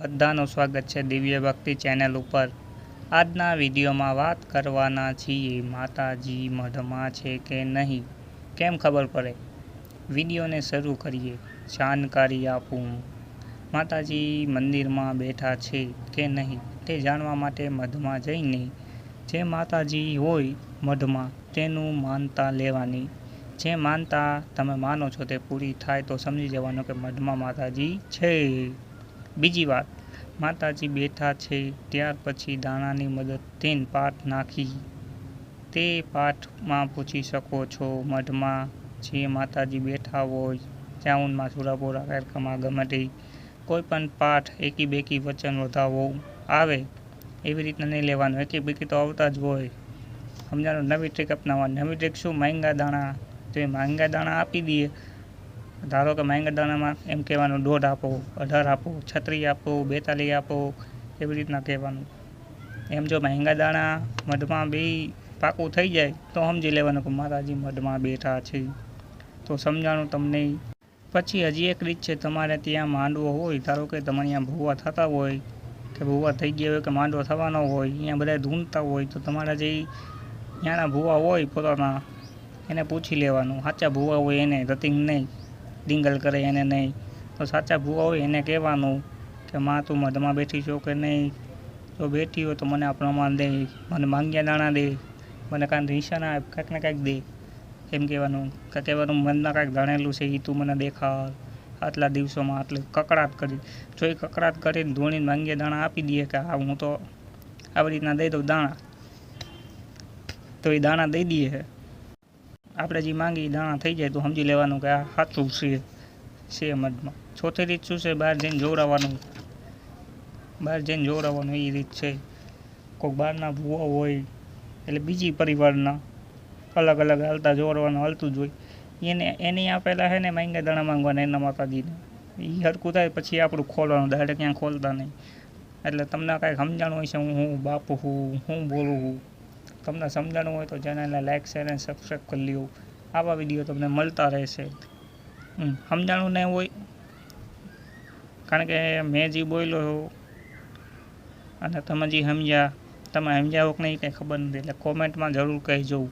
બધાનું સ્વાગત છે દિવ્ય ભક્તિ ચેનલ ઉપર। આજના વિડીયોમાં વાત કરવાના છીએ માતાજી મઢમાં છે કે નહીં, કેમ ખબર પડે। વિડીયોને શરૂ કરીએ। જાણકારી આપું, માતાજી મંદિરમાં બેઠા છે કે નહીં તે જાણવા માટે મઢમાં જઈને જે માતાજી હોય મઢમાં તેનું માનતા લેવાની। જે માનતા તમે માનો છો તે પૂરી થાય તો સમજી જવાનું કે મઢમાં માતાજી છે। બીજી વાત, માતાજી બેઠા છે ત્યાર પછી દાણાની મદદથી પાઠ નાખી તે પાઠમાં પૂછી શકો છો મઢમાં જે માતાજી બેઠા હોય ચાઉનમાં સુરાપોરા કાર્યક્રમમાં ગમે તે કોઈ પણ પાઠ એકી બેકી વચન વધાવો આવે એવી રીતના નહીં લેવાનું, એકી બેકી તો આવતા જ હોય। સમજાણું। નવી ટ્રીક અપનાવવાની। નવી ટ્રીક શું? માંગા દાણા, તો એ માંગા દાણા આપી દઈએ। ધારો કે માંગા દાણામાં એમ કહેવાનું 1.5 આપો, 18 આપો, 36 આપો, 42 આપો, એવી રીતના કહેવાનું। એમ જો માંગા દાણા મઢમાં બે પાકું થઈ જાય તો સમજી લેવાનું કે માતાજી મઢમાં બેઠા છે। તો સમજાણું તમને। પછી હજી એક રીત છે, તમારે ત્યાં માંડવો હોય, ધારો કે તમારે ત્યાં ભૂવા થતા હોય કે ભૂવા થઈ ગયા હોય કે માંડવો થવાનો હોય, અહીંયા બધા ધૂણતા હોય તો તમારા જે ત્યાંના ભૂવા હોય પોતાના એને પૂછી લેવાનું। સાચા ભૂવા હોય એને, રતિંગ નહીં, ડિંગલ કરે એને નહીં, તો સાચા ભૂવા હોય એને કહેવાનું કે માં તું મઢમાં બેઠી છો કે નહીં, જો બેઠી હોય તો મને આ પ્રમાણ દે, મને માંગ્યા દાણા દે, મને કાંઈ નિશાના કાંઈક ને કાંઈક દે, એમ કહેવાનું। કહેવાનું મનમાં કાંઈક જાણેલું છે એ તું મને દેખાડ, આટલા દિવસોમાં આટલે કકડાટ કરી, જો એ કકડાટ કરીને ધોણીને માંગ્યા દાણા આપી દઈએ કે હા હું તો આવી રીતના દઈ દઉં દાણા, તો એ દાણા દઈ દઈએ આપણે જે માંગી દાણા થઈ જાય તો સમજી લેવાનું કે આ સાચું છે મઢમાં। ચોથી રીત શું છે? બહાર જઈને જોવડાવવાનું। બહાર જઈને જોવડાવવાનું એ રીત છે। કોઈક બહારના ભૂવા હોય એટલે બીજી પરિવારના અલગ અલગ હાલતા જોવડાવવાનું હાલતું જ હોય, એની આ પહેલાં છે ને માંગ્યા દાણા માંગવાના એના માતાજીને, એ હરખું થાય પછી આપણું ખોલવાનું, ડાયરેક્ટ ક્યાં ખોલતા નહીં। એટલે તમને કાંઈક સમજાણું હોય છે હું બાપુ હું બોલું છું, તમને સમજાણું હોય તો ચેનલને લાઇક શેર અને સબસ્ક્રાઈબ કરી લ્યો। આવા વિડીયો તમને મળતા રહેશે। સમજાણું નહીં હોય કારણ કે મેં જે બોલ્યો અને તમે જે સમજ્યા, તમે સમજ્યા હો કે નહીં કંઈ ખબર નથી, એટલે કોમેન્ટમાં જરૂર કહેજો।